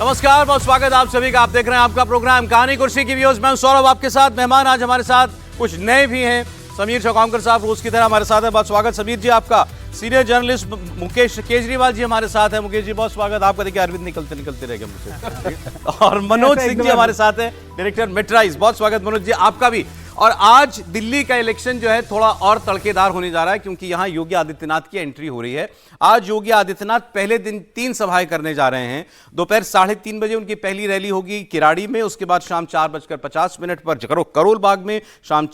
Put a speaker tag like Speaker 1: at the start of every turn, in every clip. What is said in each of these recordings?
Speaker 1: नमस्कार, बहुत स्वागत आप सभी का। आप देख रहे हैं आपका प्रोग्राम कहानी कुर्सी की व्यूज। मैं सौरभ आपके साथ। मेहमान आज हमारे साथ कुछ नए भी हैं। समीर चौकामकर साहब रोज की तरह हमारे साथ है। बहुत स्वागत समीर जी आपका। सीनियर जर्नलिस्ट मुकेश केजरीवाल जी हमारे साथ है। मुकेश जी बहुत स्वागत आपका। देखिए अरविंद निकलते रह गए मुझे। और मनोज सिंह जी हमारे साथ है, डायरेक्टर मेट्राइज। बहुत स्वागत मनोज जी आपका भी। और आज दिल्ली का इलेक्शन जो है थोड़ा और तड़केदार होने जा रहा है, क्योंकि यहां योगी आदित्यनाथ की एंट्री हो रही है। आज योगी आदित्यनाथ पहले दिन 3 सभाएं करने जा रहे हैं। दोपहर 3:30 बजे उनकी पहली रैली होगी किराड़ी में। उसके बाद शाम 4:50 पर करोल बाग में। शाम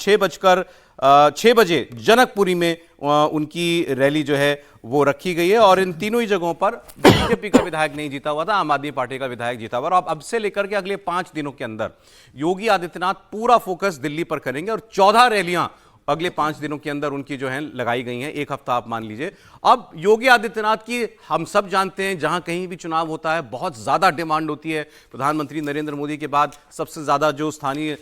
Speaker 1: 6 बजे जनकपुरी में उनकी रैली जो है वो रखी गई है। और इन तीनों ही जगहों पर बीजेपी का विधायक नहीं जीता हुआ था, आम आदमी पार्टी का विधायक जीता हुआ। और अब से लेकर के अगले 5 दिनों के अंदर योगी आदित्यनाथ पूरा फोकस दिल्ली पर करेंगे और 14 रैलियां अगले 5 दिनों के अंदर उनकी जो है लगाई गई हैं। एक हफ्ता आप मान लीजिए। अब योगी आदित्यनाथ की हम सब जानते हैं, जहां कहीं भी चुनाव होता है बहुत ज्यादा डिमांड होती है। प्रधानमंत्री नरेंद्र मोदी के बाद सबसे ज्यादा जो स्थानीय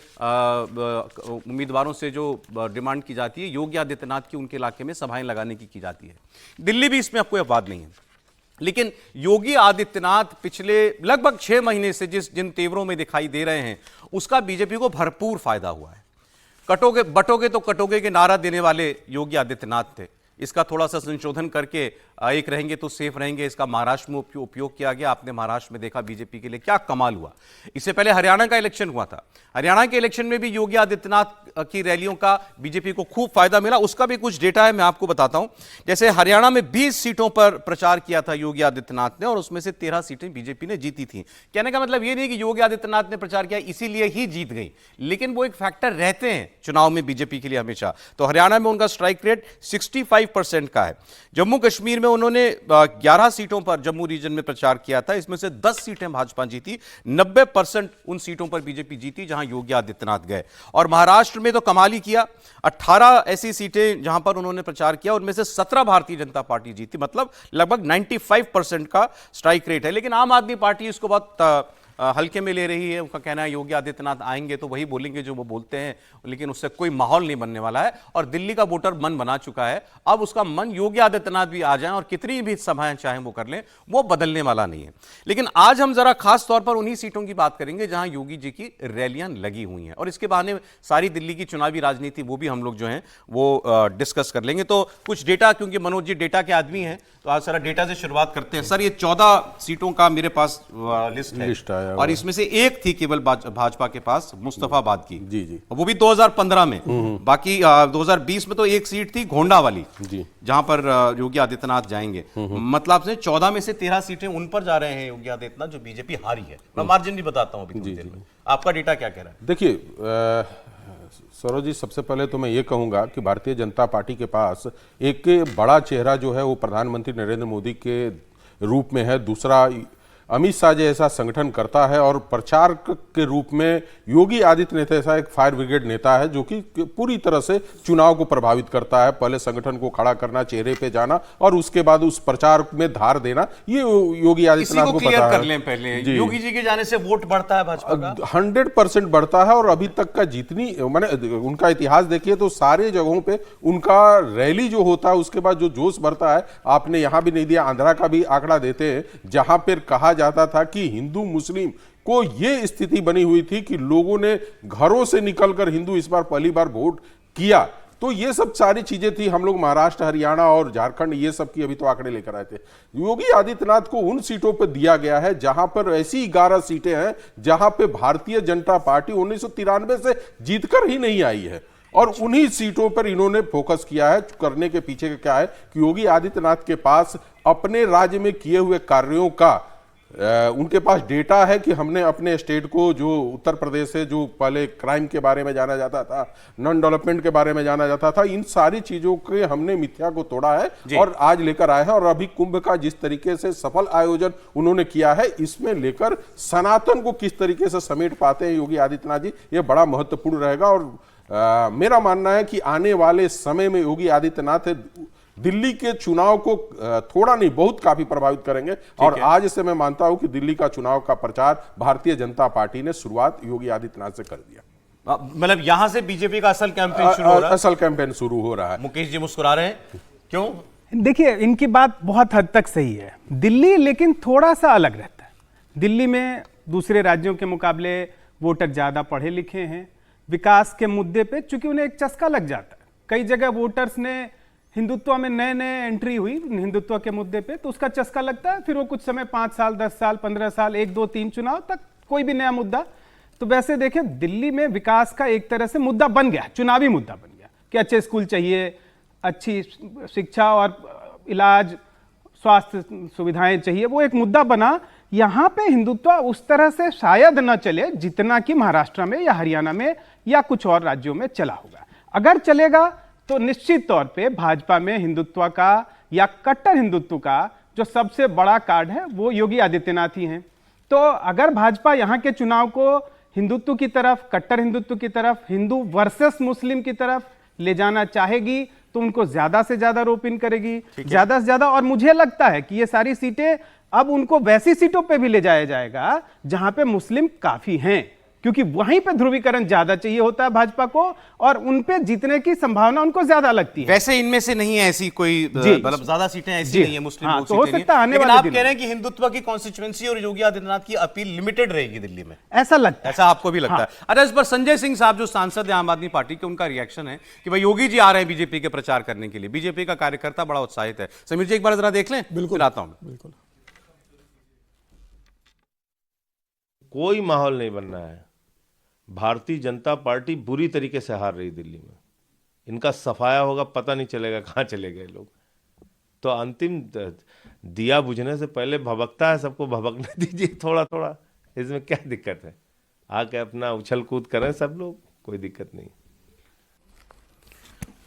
Speaker 1: उम्मीदवारों से जो डिमांड की जाती है, योगी आदित्यनाथ की उनके इलाके में सभाएं लगाने की जाती है। दिल्ली भी इसमें अब कोई अपवाद नहीं है। लेकिन योगी आदित्यनाथ पिछले लगभग 6 महीने से जिन तेवरों में दिखाई दे रहे हैं, उसका बीजेपी को भरपूर फायदा हुआ है। कटोगे बटोगे तो कटोगे के नारा देने वाले योगी आदित्यनाथ थे। इसका थोड़ा सा संशोधन करके एक रहेंगे तो सेफ रहेंगे, इसका महाराष्ट्र में उपयोग किया गया। आपने महाराष्ट्र में देखा बीजेपी के लिए क्या कमाल हुआ। इससे पहले हरियाणा का इलेक्शन हुआ था। हरियाणा के इलेक्शन में भी योगी आदित्यनाथ की रैलियों का बीजेपी को खूब फायदा मिला। उसका भी कुछ डेटा है, मैं आपको बताता हूं। जैसे हरियाणा में 20 सीटों पर प्रचार किया था योगी आदित्यनाथ ने, और उसमें से 13 सीटें बीजेपी ने जीती थी। कहने का मतलब यह नहीं कि योगी आदित्यनाथ ने प्रचार किया इसीलिए ही जीत गई, लेकिन वो एक फैक्टर रहते हैं चुनाव में बीजेपी के लिए हमेशा। तो हरियाणा में उनका स्ट्राइक रेट 65% का है। जम्मू कश्मीर में उन्होंने 11 सीटों पर जम्मू रीजन में प्रचार किया था। इसमें से 10 सीटें भाजपा जीती। 90% उन सीटों पर बीजेपी जीती जहां योगी आदित्यनाथ गए। और महाराष्ट्र में तो कमाल ही किया। 18 ऐसी सीटें जहां पर उन्होंने प्रचार किया, उनमें से 17 भारतीय जनता पार्टी जीती। मतलब लगभग 95% का स्ट्राइक रेट है। लेकिन आम आदमी पार्टी इसको बहुत हल्के में ले रही है। उनका कहना है योगी आदित्यनाथ आएंगे तो वही बोलेंगे जो वो बोलते हैं, लेकिन उससे कोई माहौल नहीं बनने वाला है। और दिल्ली का वोटर मन बना चुका है। अब उसका मन योगी आदित्यनाथ भी आ जाएं और कितनी भी सभाएं चाहें वो कर लें, वो बदलने वाला नहीं है। लेकिन आज हम जरा खास तौर पर उन्हीं सीटों की बात करेंगे जहां योगी जी की रैलियां लगी हुई हैं। और इसके बहाने सारी दिल्ली की चुनावी राजनीति वो भी हम लोग जो है वो डिस्कस कर लेंगे। तो कुछ डेटा, क्योंकि मनोज जी डेटा के आदमी हैं, तो आज सारा डेटा से शुरुआत करते हैं। सर, ये 14 सीटों का मेरे पास लिस्ट है। और इसमें से एक थी केवल भाजपा के पास, मुस्तफाबाद की।
Speaker 2: जी।
Speaker 1: वो भी 2015 में। बाकी 2020 में तो एक सीट थी घोंडा वाली जी, जहां पर योगी आदित्यनाथ जाएंगे। मतलब से 14 में से 13 सीटें उन पर जा रहे हैं योगी आदित्यनाथ, जो बीजेपी हारी है। मैं मार्जिन भी बताता हूं अभी कुछ देर में। आपका डेटा क्या कह रहा है?
Speaker 2: देखिए सौरभ जी, सबसे पहले तो मैं ये कहूंगा कि भारतीय जनता पार्टी के पास एक बड़ा चेहरा जो है वो प्रधानमंत्री नरेंद्र मोदी के रूप में है। दूसरा, अमित शाह जैसा संगठन करता है। और प्रचार के रूप में योगी आदित्यनाथ ऐसा एक फायर ब्रिगेड नेता है जो कि पूरी तरह से चुनाव को प्रभावित करता है। पहले संगठन को खड़ा करना, चेहरे पे जाना, और उसके बाद उस प्रचार में धार देना, ये योगी आदित्यनाथ को पता
Speaker 1: कर लें पहले। योगी जी के जाने से वोट बढ़ता है भाजपा का?
Speaker 2: 100% बढ़ता है। और अभी तक का जितनी मैंने उनका इतिहास देखिए तो सारे जगहों पे उनका रैली जो होता है उसके बाद जो जोश बढ़ता है, आपने यहां भी नहीं दिया, आंध्रा का भी आंकड़ा देते हैं, जहां पर कहा जाता था कि हिंदू मुस्लिम को यह स्थिति बनी हुई थी कि लोगों ने घरों से निकलकर हिंदू इस बार पहली बार वोट किया। तो ये सब सारी चीजें थी। हम लोग महाराष्ट्र, हरियाणा और झारखंड ये सब की अभी तो आंकड़े लेकर आए थे। योगी आदित्यनाथ को उन सीटों पर दिया गया है जहां पर ऐसी 11 सीटें हैं जहां पे भारतीय जनता पार्टी 1993 से जीतकर ही नहीं आई है। और उन्हीं सीटों पर इन्होंने फोकस किया है। करने के पीछे का क्या है कि योगी आदित्यनाथ के पास अपने राज्य में किए हुए कार्यों का उनके पास डेटा है कि हमने अपने स्टेट को, जो उत्तर प्रदेश है, जो पहले क्राइम के बारे में जाना जाता था, नॉन डेवलपमेंट के बारे में जाना जाता था, इन सारी चीजों के हमने मिथ्या को तोड़ा है और आज लेकर आए हैं। और अभी कुंभ का जिस तरीके से सफल आयोजन उन्होंने किया है, इसमें लेकर सनातन को किस तरीके से समेट पाते हैं योगी आदित्यनाथ जी, ये बड़ा महत्वपूर्ण रहेगा। और मेरा मानना है कि आने वाले समय में योगी आदित्यनाथ दिल्ली के चुनाव को थोड़ा नहीं बहुत काफी प्रभावित करेंगे। और आज से मैं मानता हूं कि दिल्ली का चुनाव का प्रचार भारतीय जनता पार्टी ने शुरुआत योगी आदित्यनाथ से कर दिया।
Speaker 1: मतलब यहां से बीजेपी का असल कैंपेन शुरू हो रहा है।
Speaker 2: असल कैंपेन शुरू हो रहा है।
Speaker 1: मुकेश जी मुस्कुरा रहे हैं, क्यों?
Speaker 3: देखिए, इनकी बात बहुत हद तक सही है। दिल्ली लेकिन थोड़ा सा अलग रहता है। दिल्ली में दूसरे राज्यों के मुकाबले वोटर ज़्यादा पढ़े लिखे हैं। विकास के मुद्दे पे चूंकि उन्हें एक चस्का लग जाता है, कई जगह वोटर्स ने हिंदुत्व में नए नए एंट्री हुई हिंदुत्व के मुद्दे पे, तो उसका चस्का लगता है, फिर वो कुछ समय 5 साल 10 साल 15 साल 1 2 3 चुनाव तक कोई भी नया मुद्दा। तो वैसे देखें दिल्ली में विकास का एक तरह से मुद्दा बन गया, चुनावी मुद्दा बन गया कि अच्छे स्कूल चाहिए, अच्छी शिक्षा और इलाज स्वास्थ्य सुविधाएं चाहिए, वो एक मुद्दा बना। यहाँ पे हिंदुत्व उस तरह से शायद न चले जितना कि महाराष्ट्र में या हरियाणा में या कुछ और राज्यों में चला होगा। अगर चलेगा तो निश्चित तौर पे भाजपा में हिंदुत्व का या कट्टर हिंदुत्व का जो सबसे बड़ा कार्ड है वो योगी आदित्यनाथ ही हैं। तो अगर भाजपा यहाँ के चुनाव को हिंदुत्व की तरफ, कट्टर हिंदुत्व की तरफ, हिंदू वर्सेस मुस्लिम की तरफ ले जाना चाहेगी तो उनको ज्यादा से ज्यादा रोप इन करेगी, ज्यादा से ज्यादा। और मुझे लगता है कि ये सारी सीटें अब उनको वैसी सीटों पे भी ले जाया जाएगा जहां पे मुस्लिम काफी हैं, क्योंकि वहीं पे ध्रुवीकरण ज्यादा चाहिए होता है भाजपा को और उन पे जीतने की संभावना उनको ज्यादा लगती है।
Speaker 1: वैसे इनमें से नहीं है ऐसी कोई, मतलब ज्यादा सीटें ऐसी नहीं है मुस्लिम
Speaker 3: हाँ,
Speaker 1: लोग
Speaker 3: तो हो
Speaker 1: सीटें
Speaker 3: सकता है आने
Speaker 1: लेकिन
Speaker 3: वाले
Speaker 1: आप
Speaker 3: दिनों
Speaker 1: कह रहे हैं कि हिंदुत्व की कॉन्स्टिट्यूएंसी और योगी आदित्यनाथ की अपील लिमिटेड रहेगी दिल्ली में,
Speaker 3: ऐसा लगता है।
Speaker 1: ऐसा आपको भी लगता है? अच्छा, इस पर संजय सिंह साहब जो सांसद है आम आदमी पार्टी के, उनका रिएक्शन है कि भाई योगी जी आ रहे हैं बीजेपी के प्रचार करने के लिए, बीजेपी का कार्यकर्ता बड़ा उत्साहित है। समीर जी एक बार जरा देख लें।
Speaker 4: बिल्कुल
Speaker 1: आता हूं।
Speaker 4: बिल्कुल।
Speaker 5: कोई माहौल नहीं बनना है। भारतीय जनता पार्टी बुरी तरीके से हार रही दिल्ली में, इनका सफाया होगा, पता नहीं चलेगा कहाँ चले गए लोग। तो अंतिम दिया बुझने से पहले भभकता है, सबको भभकने दीजिए थोड़ा थोड़ा, इसमें क्या दिक्कत है? आके अपना उछल कूद करें सब लोग, कोई दिक्कत नहीं।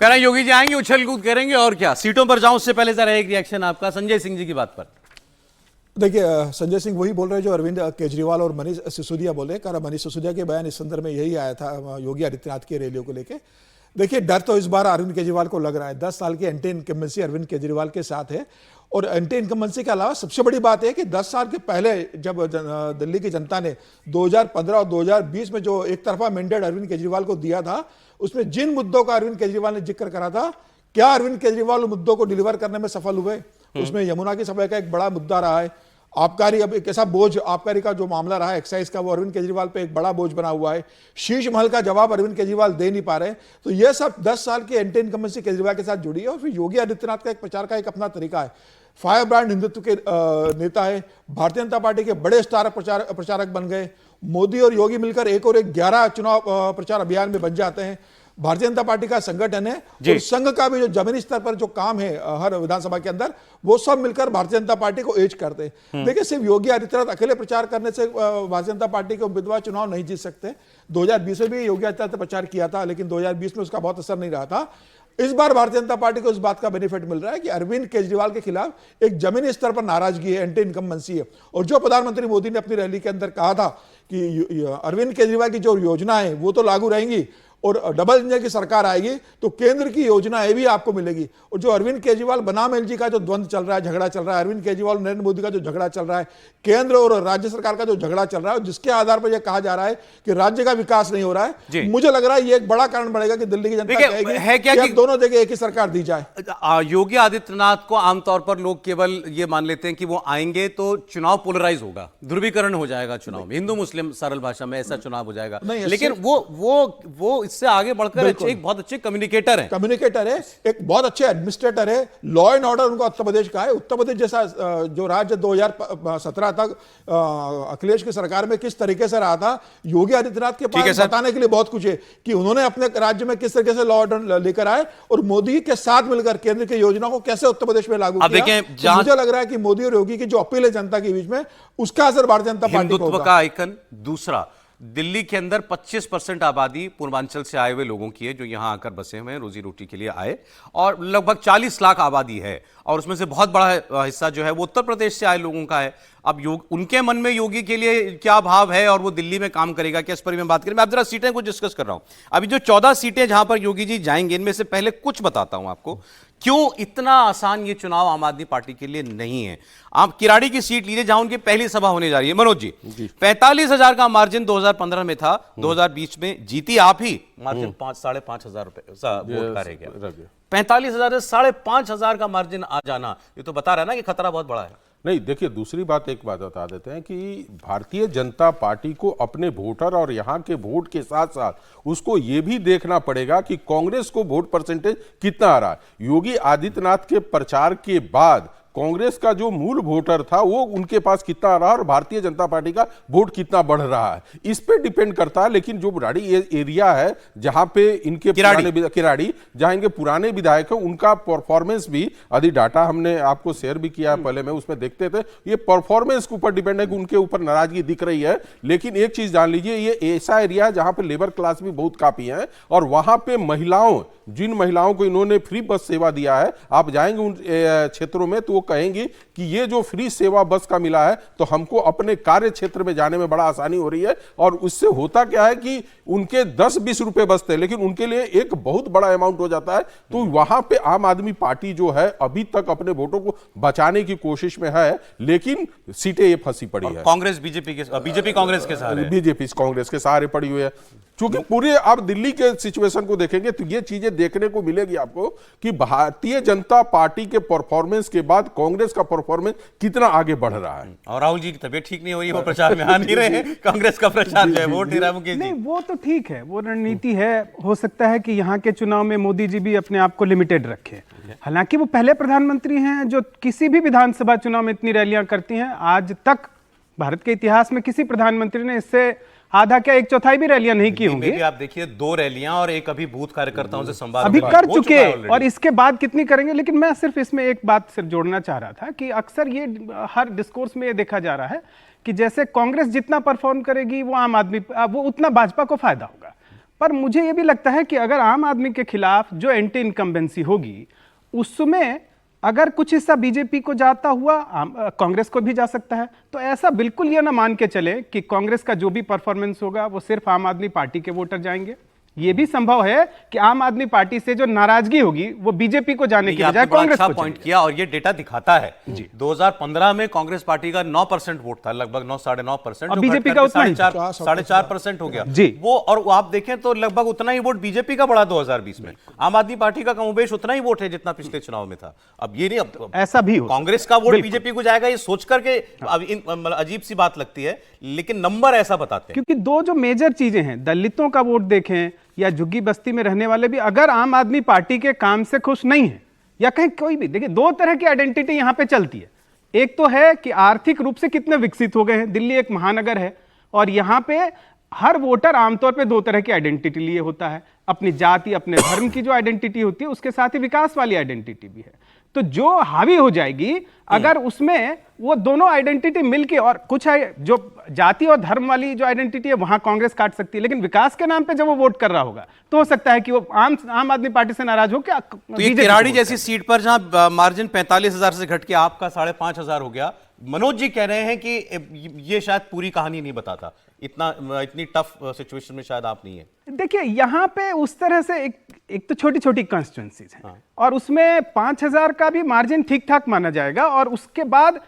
Speaker 1: कह रहे हैं योगी जी आएंगे, उछल कूद करेंगे और क्या। सीटों पर जाऊं उससे पहले जरा एक रिएक्शन आपका संजय सिंह जी की बात पर।
Speaker 4: देखिए, संजय सिंह वही बोल रहे हैं जो अरविंद केजरीवाल और मनीष सिसोदिया बोले। कारण मनीष सिसोदिया के बयान इस संदर्भ में यही आया था योगी आदित्यनाथ की रैलियों को लेके। देखिए, डर तो इस बार अरविंद केजरीवाल को लग रहा है। 10 साल की एंटी इनकम्बेंसी अरविंद केजरीवाल के साथ है। और एंटी इनकम्बेंसी के अलावा सबसे बड़ी बात है कि 10 साल के पहले जब दिल्ली की जनता ने 2015 और 2020 में जो एक तरफा मैंडेट अरविंद केजरीवाल को दिया था, उसमें जिन मुद्दों का अरविंद केजरीवाल ने जिक्र करा था, क्या अरविंद केजरीवाल उन मुद्दों को डिलीवर करने में सफल हुए? उसमें यमुना की सफाई का एक बड़ा मुद्दा रहा है। आबकारी, अब एक ऐसा बोझ आबकारी का जो मामला रहा है एक्साइज का, वो अरविंद केजरीवाल पे एक बड़ा बोझ बना हुआ है। शीश महल का जवाब अरविंद केजरीवाल दे नहीं पा रहे। तो ये सब 10 साल की एंटी इनकम्बेंसी केजरीवाल के साथ जुड़ी है। और फिर योगी आदित्यनाथ का एक प्रचार का एक अपना तरीका है। फायर ब्रांड हिंदुत्व के नेता है, भारतीय जनता पार्टी के बड़े स्टार प्रचारक बन गए। मोदी और योगी मिलकर एक और एक 11 चुनाव प्रचार अभियान में बन जाते हैं। भारतीय जनता पार्टी का संगठन है और संघ का भी जो जमीनी स्तर पर जो काम है हर विधानसभा के अंदर, वो सब मिलकर भारतीय जनता पार्टी को एज करते हैं। देखिए, सिर्फ योगी आदित्यनाथ अकेले प्रचार करने से भारतीय जनता पार्टी के उम्मीदवार चुनाव नहीं जीत सकते। 2020 में भी योगी आदित्यनाथ ने प्रचार किया था, लेकिन 2020 में उसका बहुत असर नहीं रहा था। इस बार भारतीय जनता पार्टी को इस बात का बेनिफिट मिल रहा है कि अरविंद केजरीवाल के खिलाफ एक जमीनी स्तर पर नाराजगी है, एंटी इनकम्बेंसी है। और जो प्रधानमंत्री मोदी ने अपनी रैली के अंदर कहा था कि अरविंद केजरीवाल की जो योजना है वो तो लागू रहेंगी और डबल इंजन की सरकार आएगी तो केंद्र की योजनाएं भी आपको मिलेगी। और जो अरविंद केजरीवाल बनाम एलजी का जो द्वंद्व चल रहा है, झगड़ा चल रहा है, अरविंद केजरीवाल नरेंद्र मोदी का जो झगड़ा चल रहा है, केंद्र और राज्य सरकार का जो झगड़ा चल रहा है, जिसके आधार पर यह कहा जा रहा है कि राज्य का विकास नहीं हो रहा है, मुझे लग रहा है ये एक बड़ा कारण बनेगा कि दिल्ली की जनता कहेगी कि दोनों जगह एक ही सरकार दी जाए।
Speaker 1: योगी आदित्यनाथ को आमतौर पर लोग केवल ये मान लेते हैं कि वो आएंगे तो चुनाव पोलराइज होगा, ध्रुवीकरण हो जाएगा चुनाव में, हिंदू मुस्लिम सरल भाषा में ऐसा चुनाव हो जाएगा। लेकिन वो इससे आगे बढ़कर एक बहुत अच्छे कम्युनिकेटर है,
Speaker 4: एक बहुत अच्छे एडमिनिस्ट्रेटर है। लॉ एंड ऑर्डर उनको उत्तर प्रदेश का है। उत्तर प्रदेश जैसा जो राज्य 2017 तक अखिलेश की सरकार में किस तरीके से रहा था, योगी आदित्यनाथ के पास बताने के लिए बहुत कुछ है कि उन्होंने अपने राज्य में किस तरीके से लॉ ऑर्डर लेकर आए और मोदी के साथ मिलकर केंद्र की योजना को कैसे उत्तर प्रदेश में लागू किया। तो मुझे लग रहा है कि मोदी और योगी की जो अपील है जनता के बीच में, उसका असर भारतीय जनता पार्टी को होगा।
Speaker 1: का आइकन दूसरा, दिल्ली के अंदर 25% आबादी पूर्वांचल से आए हुए लोगों की है जो यहां आकर बसे हुए हैं, रोजी रोटी के लिए आए, और लगभग 40 लाख आबादी है और उसमें से बहुत बड़ा हिस्सा जो है वो उत्तर प्रदेश से आए लोगों का है। अब उनके मन में योगी के लिए क्या भाव है और वो दिल्ली में काम करेगा क्या, इस पर मैं बात करें। मैं अब जरा सीटें को डिस्कस कर रहा हूं। अभी जो 14 सीटें जहां पर योगी जी जाएंगे, इनमें से पहले कुछ बताता हूं आपको क्यों इतना आसान ये चुनाव आम आदमी पार्टी के लिए नहीं है। आप किराड़ी की सीट लीजिए जहां उनकी पहली सभा होने जा रही है। मनोज जी, 45,000 का मार्जिन 2015 में था, 2020 में जीती आप ही, मार्जिन 5,500 रुपए वोट का रह गया। 45,000 से 5,500 का मार्जिन आ जाना, ये तो बता रहा है ना कि खतरा बहुत बड़ा है।
Speaker 2: नहीं, देखिए दूसरी बात, एक बात बता देते हैं कि भारतीय जनता पार्टी को अपने वोटर और यहाँ के वोट के साथ साथ उसको ये भी देखना पड़ेगा कि कांग्रेस को वोट परसेंटेज कितना आ रहा है। योगी आदित्यनाथ के प्रचार के बाद कांग्रेस का जो मूल वोटर था वो उनके पास कितना आ रहा है और भारतीय जनता पार्टी का वोट कितना बढ़ रहा है, इस पे डिपेंड करता है। लेकिन जो राड़ी एरिया है जहां पे इनके किराड़ी जहां इनके पुराने विधायक हैं, उनका परफॉर्मेंस भी, आदि डाटा हमने आपको शेयर भी किया है पहले, में उसमें देखते थे, ये परफॉर्मेंस के ऊपर डिपेंड है कि उनके ऊपर नाराजगी दिख रही है। लेकिन एक चीज जान लीजिए, ये ऐसा एरिया है जहां पे लेबर क्लास भी बहुत काफी है और वहां पे महिलाओं, जिन महिलाओं को इन्होंने फ्री बस सेवा दिया है, आप जाएंगे उन क्षेत्रों में तो वो कहेंगे कि ये जो फ्री सेवा बस का मिला है तो हमको अपने कार्य क्षेत्र में जाने में बड़ा आसानी हो रही है। और उससे होता क्या है कि उनके 10-20 रुपए बचते हैं लेकिन उनके लिए एक बहुत बड़ा अमाउंट हो जाता है। तो वहां पे आम आदमी पार्टी जो है अभी तक अपने वोटों को बचाने की कोशिश में है, लेकिन सीटें ये फंसी पड़ी है।
Speaker 1: कांग्रेस बीजेपी कांग्रेस के सहारे,
Speaker 2: बीजेपी कांग्रेस के सहारे पड़ी हुई है। क्योंकि पूरे आप दिल्ली के सिचुएशन को देखेंगे तो ये चीजें देखने को मिलेगी आपको कि भारतीय जनता पार्टी के परफॉर्मेंस के बाद कांग्रेस का परफॉर्मेंस कितना आगे बढ़ रहा है।
Speaker 1: और राहुल जी की तबीयत ठीक नहीं हो रही है, वो प्रचार में आ नहीं रहे, कांग्रेस का प्रचार जो है वोट नहीं रहा मुकेश जी।
Speaker 3: नहीं, वो तो ठीक है, वो रणनीति है। हो सकता है कि यहाँ के चुनाव में मोदी जी भी अपने आप को लिमिटेड रखे। हालांकि वो पहले प्रधानमंत्री हैं जो किसी भी विधानसभा चुनाव में इतनी रैलियां करती हैं। आज तक भारत के इतिहास में किसी प्रधानमंत्री ने इससे आधा क्या 1/4 भी रैलियां नहीं की होंगी।
Speaker 1: आप देखिए 2 रैलियां और एक अभी बूथ कार्यकर्ताओं से संवाद
Speaker 3: अभी कर चुके और इसके बाद कितनी करेंगे। लेकिन मैं सिर्फ इसमें एक बात सिर्फ जोड़ना चाह रहा था कि अक्सर ये हर डिस्कोर्स में ये देखा जा रहा है कि जैसे कांग्रेस जितना परफॉर्म करेगी वो आम आदमी, वो उतना भाजपा को फायदा होगा। पर मुझे ये भी लगता है कि अगर आम आदमी के खिलाफ जो एंटी इनकम्बेंसी होगी उसमें अगर कुछ हिस्सा बीजेपी को जाता हुआ कांग्रेस को भी जा सकता है। तो ऐसा बिल्कुल ये ना मान के चले कि कांग्रेस का जो भी परफॉर्मेंस होगा वो सिर्फ आम आदमी पार्टी के वोटर जाएंगे। ये भी संभव है कि आम आदमी पार्टी से जो नाराजगी होगी वो बीजेपी को जाने की बजाय कांग्रेस को
Speaker 1: पॉइंट किया। और ये डेटा दिखाता है 2015 में कांग्रेस पार्टी का 9% वोट था, लगभग 9-9.5%,
Speaker 3: और बीजेपी का उतना
Speaker 1: 4.5% हो गया
Speaker 3: जी।
Speaker 1: वो, और आप देखें तो लगभग उतना ही वोट बीजेपी का बढ़ा 2020 में। आम आदमी पार्टी का कमोबेश उतना ही वोट है जितना पिछले चुनाव में था। अब ये नहीं, अब
Speaker 3: ऐसा भी हो
Speaker 1: कांग्रेस का वोट बीजेपी को जाएगा ये सोच करके अजीब सी बात लगती है, लेकिन नंबर ऐसा बताते हैं।
Speaker 3: क्योंकि दो जो मेजर चीजें हैं, दलितों का वोट देखें या झुग्गी बस्ती में रहने वाले भी अगर आम आदमी पार्टी के काम से खुश नहीं है या कहीं कोई भी, देखिए 2 तरह की आइडेंटिटी यहां पे चलती है। एक तो है कि आर्थिक रूप से कितने विकसित हो गए हैं। दिल्ली एक महानगर है और यहां पे हर वोटर आमतौर पे 2 तरह की आइडेंटिटी लिए होता है। अपनी जाति, अपने धर्म की जो आइडेंटिटी होती है, उसके साथ ही विकास वाली आइडेंटिटी भी है। तो जो हावी हो जाएगी अगर उसमें वो दोनों आइडेंटिटी मिलके, और कुछ है जो जाति और धर्म वाली जो आइडेंटिटी है वहां कांग्रेस काट सकती है, लेकिन विकास के नाम पे जब वो वोट कर रहा होगा तो हो सकता है कि वो आम आदमी पार्टी से नाराज हो क्या।
Speaker 1: तो ये किराड़ी जैसी सीट पर जहां मार्जिन 45,000 से घट के आपका 5,500 हो गया, मनोज जी कह रहे हैं कि ये शायद पूरी कहानी नहीं बताता, इतनी टफ सिचुएशन में शायद आप नहीं है।
Speaker 3: देखिए यहाँ पे उस तरह से एक तो छोटी छोटी कॉन्स्टिट्यूंसीज हैं और उसमें 5,000 का भी मार्जिन ठीक ठाक माना जाएगा। और उसके बाद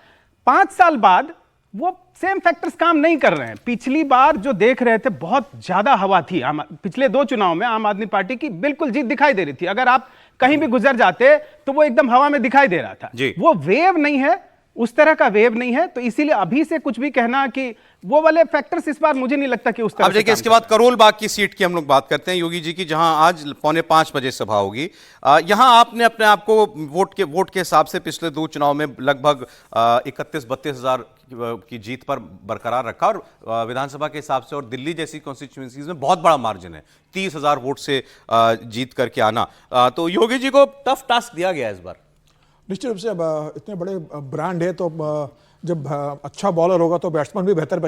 Speaker 3: 5 साल बाद वो सेम फैक्टर्स काम नहीं कर रहे हैं। पिछली बार जो देख रहे थे बहुत ज्यादा हवा थी, पिछले 2 चुनाव में आम आदमी पार्टी की बिल्कुल जीत दिखाई दे रही थी। अगर आप कहीं भी गुजर जाते तो वो एकदम हवा में दिखाई दे रहा था। वो वेव नहीं है, उस तरह का वेव नहीं है। तो इसीलिए अभी से कुछ भी कहना कि वो वाले फैक्टर्स इस बार मुझे नहीं लगता कि उस तरह।
Speaker 1: अब देखिए इसके बाद करोल बाग की सीट की हम लोग बात करते हैं, योगी जी की, जहां आज 4:45 बजे सभा होगी। यहां आपने अपने आप को वोट के हिसाब से पिछले 2 चुनाव में लगभग 31-32 हजार की जीत पर बरकरार रखा और विधानसभा के हिसाब से और दिल्ली जैसी कॉन्स्टिट्यूएंसीज में बहुत बड़ा मार्जिन है, 30,000 वोट से जीत करके आना। तो योगी जी को टफ टास्क दिया गया इस बार।
Speaker 4: निश्चित रूप से इतने बड़े ब्रांड है तो जब अच्छा बॉलर होगा तो बैट्समैन भी बेहतर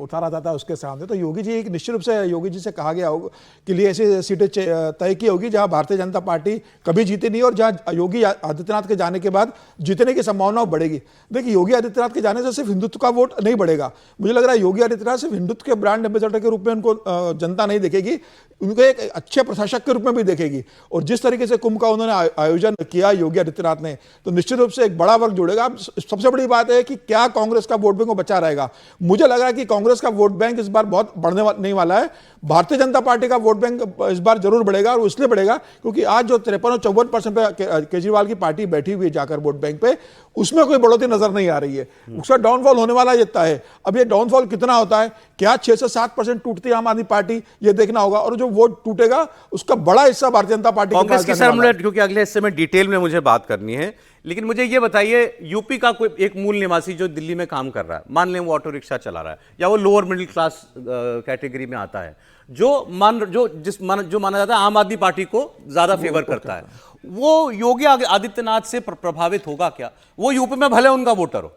Speaker 4: उतारा जाता है उसके सामने। तो योगी जी, निश्चित रूप से योगी जी से कहा गया होगा कि लिए ऐसी सीटें तय की होगी जहां भारतीय जनता पार्टी कभी जीती नहीं और जहां योगी आदित्यनाथ के जाने के बाद जीतने की संभावना बढ़ेगी। देखिए योगी आदित्यनाथ के जाने से सिर्फ हिंदुत्व का वोट नहीं बढ़ेगा, मुझे लग रहा है योगी आदित्यनाथ सिर्फ हिंदुत्व के ब्रांड एम्बेसडर के रूप में उनको जनता नहीं देखेगी, उनको एक अच्छे प्रशासक के रूप में भी देखेगी। और जिस तरीके से कुंभ का उन्होंने आयोजन किया योगी आदित्यनाथ ने, तो निश्चित रूप से एक बड़ा वर्ग जुड़ेगा। सबसे बड़ी बात है कि क्या कांग्रेस का वोट बैंक वो बचा रहेगा। मुझे लग रहा है कि कांग्रेस का वोट बैंक इस बार बहुत बढ़ने नहीं वाला है। भारतीय जनता पार्टी का वोट बैंक इस बार जरूर बढ़ेगा, और इसलिए बढ़ेगा क्योंकि आज जो 53 और 54% पे केजरीवाल की पार्टी बैठी हुई है जाकर वोट बैंक पे, उसमें कोई बढ़ोतरी नजर नहीं आ रही है। उसका डाउनफॉल होने वाला जितना है। अब ये डाउनफॉल कितना होता है, क्या 6 से 7% टूटती है आम आदमी पार्टी, ये देखना होगा। और जो वोट टूटेगा उसका बड़ा हिस्सा भारतीय जनता पार्टी
Speaker 1: कांग्रेस की सर, क्योंकि अगले हिस्से में डिटेल में मुझे बात करनी है, लेकिन मुझे ये बताइए, यूपी का कोई एक मूल निवासी जो दिल्ली में काम कर रहा है, मान लें वो ऑटो रिक्शा चला रहा है या वो लोअर मिडिल क्लास कैटेगरी में आता है, जो माना जाता है आम आदमी पार्टी को ज्यादा फेवर करता है, वो योगी आदित्यनाथ से प्रभावित होगा क्या? वो यूपी में भले उनका वोटर हो,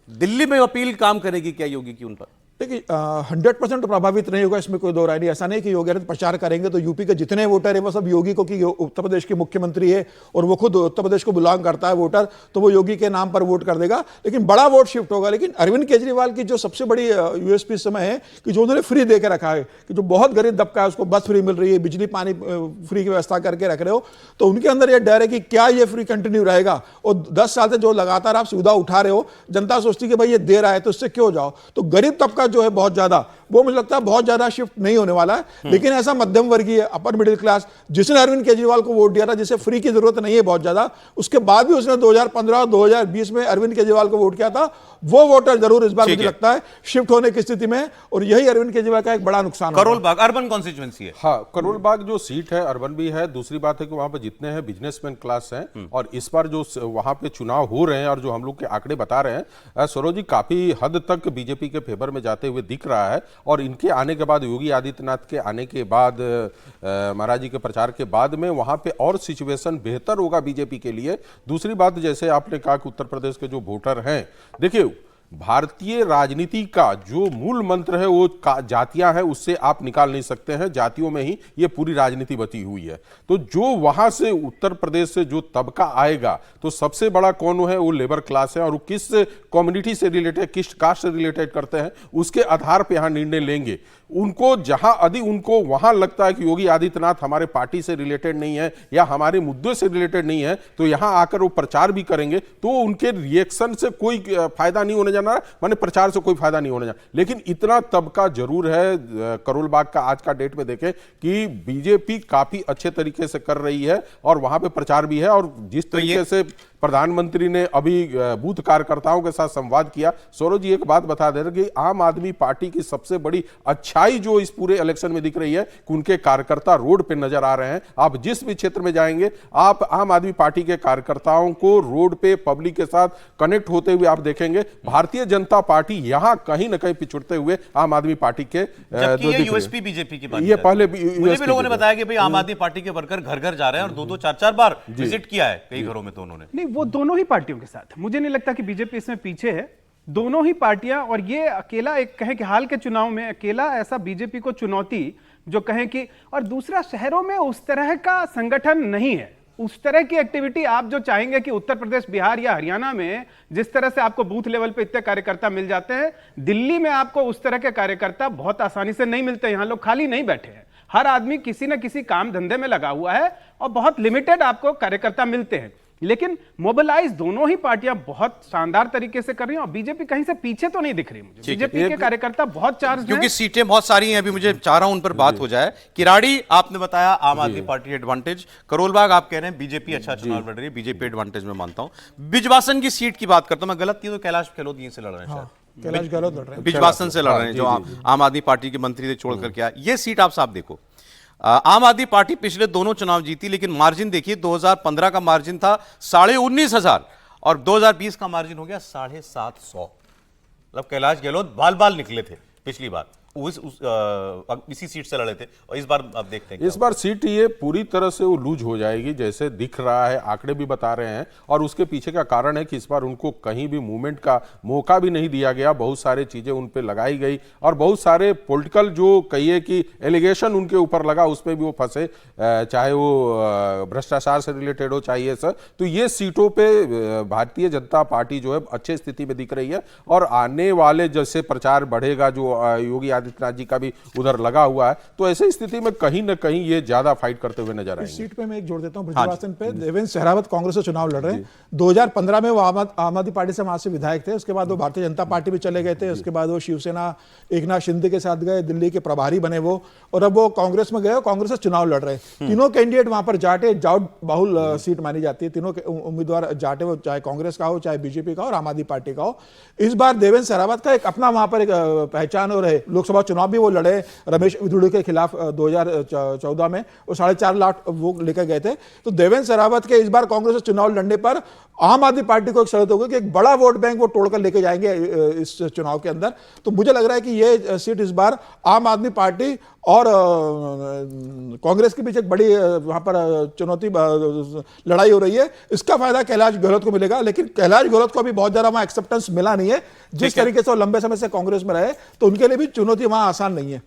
Speaker 1: दिल्ली में अपील काम करेगी क्या योगी की उन पर?
Speaker 4: देखिए 100% प्रभावित नहीं होगा, इसमें कोई दो राय नहीं। ऐसा नहीं कि योगी आदित्यनाथ प्रचार करेंगे तो यूपी के जितने वोटर है वो सब योगी को, कि उत्तर प्रदेश के मुख्यमंत्री है और वो खुद उत्तर प्रदेश को बिलोंग करता है वोटर, तो वो योगी के नाम पर वोट कर देगा, लेकिन बड़ा वोट शिफ्ट होगा। लेकिन अरविंद केजरीवाल की जो सबसे बड़ी यूएसपी इस समय है कि जो उन्होंने फ्री दे के रखा है, कि जो बहुत गरीब दबका है उसको बस फ्री मिल रही है, बिजली पानी फ्री की व्यवस्था करके रख रहे हो, तो उनके अंदर यह डर है कि क्या ये फ्री कंटिन्यू रहेगा। और 10 साल से जो लगातार आप सुविधा उठा रहे हो, जनता सोचती है कि भाई ये दे रहा है तो इससे क्यों जाओ। तो गरीब तबका जो है बहुत ज्यादा, वो मुझे लगता है बहुत ज्यादा शिफ्ट नहीं होने वाला है। लेकिन ऐसा मध्यम वर्गीय, अपर मिडिल क्लास, जिसने अरविंद केजरीवाल को वोट दिया था, जिसे फ्री की जरूरत नहीं है बहुत ज्यादा, उसके बाद भी उसने 2015 और 2020 में अरविंद केजरीवाल को वोट किया था, वो वोटर जरूर इस बार मुझे लगता है शिफ्ट होने की स्थिति में, और यही अरविंद केजरीवाल का एक बड़ा नुकसान।
Speaker 1: करोल बाग अर्बन कॉन्स्टिट्यूएंसी है।
Speaker 2: हाँ, करोल बाग जो सीट है अर्बन भी है। दूसरी बात है कि वहां पे जितने हैं बिजनेसमैन क्लास हैं, और इस बार जो वहां पे चुनाव हो रहे हैं और जो हम लोग के आंकड़े बता रहे हैं, सरोज जी, काफी हद तक बीजेपी के फेवर में जाते हुए दिख रहा है। और इनके आने के बाद, योगी आदित्यनाथ के आने के बाद, महाराज जी के प्रचार के बाद में वहां पे और सिचुएशन बेहतर होगा बीजेपी के लिए। दूसरी बात, जैसे आपने कहा कि उत्तर प्रदेश के जो वोटर हैं, देखिए भारतीय राजनीति का जो मूल मंत्र है वो जातियां हैं, उससे आप निकाल नहीं सकते हैं। जातियों में ही ये पूरी राजनीति बची हुई है। तो जो वहां से उत्तर प्रदेश से जो तबका आएगा, तो सबसे बड़ा कौन है, वो लेबर क्लास है, और वो किस कम्युनिटी से रिलेटेड, किस कास्ट से रिलेटेड करते हैं, उसके आधार पर यहां निर्णय लेंगे। उनको जहां यदि उनको वहां लगता है कि योगी आदित्यनाथ हमारे पार्टी से रिलेटेड नहीं है या हमारे मुद्दों से रिलेटेड नहीं है, तो यहां आकर वो प्रचार भी करेंगे, तो उनके रिएक्शन से कोई फायदा नहीं होने जाना, माने प्रचार से कोई फायदा नहीं होने जाना। लेकिन इतना तबका जरूर है, करोल बाग का आज का डेट में देखें कि बीजेपी काफी अच्छे तरीके से कर रही है और वहां पे प्रचार भी है। और जिस तरीके से प्रधानमंत्री ने अभी बूथ कार्यकर्ताओं के साथ संवाद किया, सौरभ जी एक बात बता दे रहे कि आम आदमी पार्टी की सबसे बड़ी अच्छाई जो इस पूरे इलेक्शन में दिख रही है कि उनके कार्यकर्ता रोड पे नजर आ रहे हैं। आप जिस भी क्षेत्र में जाएंगे, आप आम आदमी पार्टी के कार्यकर्ताओं को रोड पे पब्लिक के साथ कनेक्ट होते हुए आप देखेंगे। भारतीय जनता पार्टी यहां कहीं ना कहीं पिछड़ते हुए आम आदमी पार्टी के
Speaker 1: यूएसपी बीजेपी की बात,
Speaker 2: ये पहले
Speaker 1: मुझे भी लोगों ने बताया कि भाई आम आदमी पार्टी के वर्कर घर घर जा रहे हैं और 2-2 4-4 बार विजिट किया है कई घरों में, तो उन्होंने
Speaker 3: नहीं, वो दोनों ही पार्टियों के साथ, मुझे नहीं लगता कि बीजेपी इसमें पीछे है। दोनों ही पार्टियां, और ये अकेला एक कहें कि हाल के चुनाव में अकेला ऐसा बीजेपी को चुनौती जो कहें कि, और दूसरा शहरों में उस तरह का संगठन नहीं है, उस तरह की एक्टिविटी आप जो चाहेंगे कि उत्तर प्रदेश, बिहार या हरियाणा में जिस तरह से आपको बूथ लेवल पे इतने कार्यकर्ता मिल जाते हैं, दिल्ली में आपको उस तरह के कार्यकर्ता बहुत आसानी से नहीं मिलते। यहां लोग खाली नहीं बैठे हैं, हर आदमी किसी न किसी काम धंधे में लगा हुआ है और बहुत लिमिटेड आपको कार्यकर्ता मिलते हैं। लेकिन मोबिलाइज दोनों ही पार्टियां बहुत शानदार तरीके से कर रही हैं और बीजेपी कहीं से पीछे तो नहीं दिख रही मुझे। बीजेपी के कार्यकर्ता बहुत चार्ज,
Speaker 1: क्योंकि सीटें बहुत सारी हैं, अभी मुझे चाह रहा हूं उन पर बात हो जाए। किराड़ी आपने बताया आम आदमी पार्टी एडवांटेज, करोल बाग आप कह रहे हैं बीजेपी अच्छा चुनाव लड़ रही है, बीजेपी एडवांटेज में मानता हूं। बिजवासन की सीट की बात करता हूं, मैं गलत की तो कैलाश गहलोत यहीं से लड़ रहे हैं,
Speaker 4: कैलाश गहलोत लड़ रहे हैं,
Speaker 1: बिजवासन से लड़ रहे हैं, जो आम आदमी पार्टी के मंत्री से छोड़ करके आए। ये सीट आप साहब देखो, आम आदमी पार्टी पिछले दोनों चुनाव जीती, लेकिन मार्जिन देखिए, 2015 का मार्जिन था 19,500 और 2020 का मार्जिन हो गया 750। मतलब कैलाश गहलोत बाल बाल निकले थे पिछली बार, इसी सीट से लड़े थे, और इस बार आप देखते हैं
Speaker 2: इस बार सीट ये पूरी तरह से वो लूज हो जाएगी जैसे दिख रहा है, आंकड़े भी बता रहे हैं। और उसके पीछे का कारण है कि इस बार उनको कहीं भी मूवमेंट का मौका भी नहीं दिया गया, बहुत सारी चीजें उन पे लगाई गई और बहुत सारे पॉलिटिकल जो कहिए कि एलिगेशन उनके ऊपर लगा, उस पर भी वो फंसे, चाहे वो भ्रष्टाचार से रिलेटेड हो, चाहिए सर। तो ये सीटों पे भारतीय जनता पार्टी जो है अच्छे स्थिति में दिख रही है और आने वाले जैसे प्रचार बढ़ेगा, जो योगी आदित्यनाथ जी का भी उधर लगा हुआ है, तो ऐसी स्थिति में कहीं ना कहीं ये ज्यादा फाइट करते हुए नजर
Speaker 4: इस
Speaker 2: आएंगे।
Speaker 4: सीट पे मैं एक जोड़ देता हूँ ब्रिजवासन पे। देवेंद्र सहरावत कांग्रेस से चुनाव लड़ रहे हैं। 2015 में वो आम आदमी पार्टी से वहां से विधायक थे, उसके बाद वो भारतीय जनता पार्टी में चले गए थे, उसके बाद वो शिवसेना एकनाथ शिंदे के साथ गए, दिल्ली के प्रभारी बने वो, और अब वो कांग्रेस में गए, कांग्रेस से चुनाव लड़ रहे हैं। तीनों कैंडिडेट वहां पर जाटे जाट बहुल सीट मानी जाती है। तीनों उम्मीदवार जाटे, वो चाहे कांग्रेस का हो, चाहे बीजेपी का हो और आम आदमी पार्टी का हो। इस बार देवेंद्र सहरावत का एक अपना वहां पर एक पहचान हो रहे। लोकसभा चुनाव भी वो लड़े रमेश विधुड़ी के खिलाफ 2014 में, वो 4.5 लाख वो लेकर गए थे। तो देवेंद्र सहरावत के इस बार कांग्रेस से चुनाव लड़ने पर आम आदमी पार्टी को एक शर्त होगी कि एक बड़ा वोट बैंक वो तोड़कर लेके जाएंगे इस चुनाव के अंदर। तो मुझे लग रहा है कि ये सीट इस बार आम आदमी पार्टी और कांग्रेस के बीच एक बड़ी वहां पर चुनौती लड़ाई हो रही है। इसका फायदा कैलाश गहलोत को मिलेगा, लेकिन कैलाश गहलोत को भी बहुत ज्यादा वहां एक्सेप्टेंस मिला नहीं है। जिस तरीके से वो लंबे समय से कांग्रेस में रहे, तो उनके लिए भी चुनौती वहां आसान नहीं है।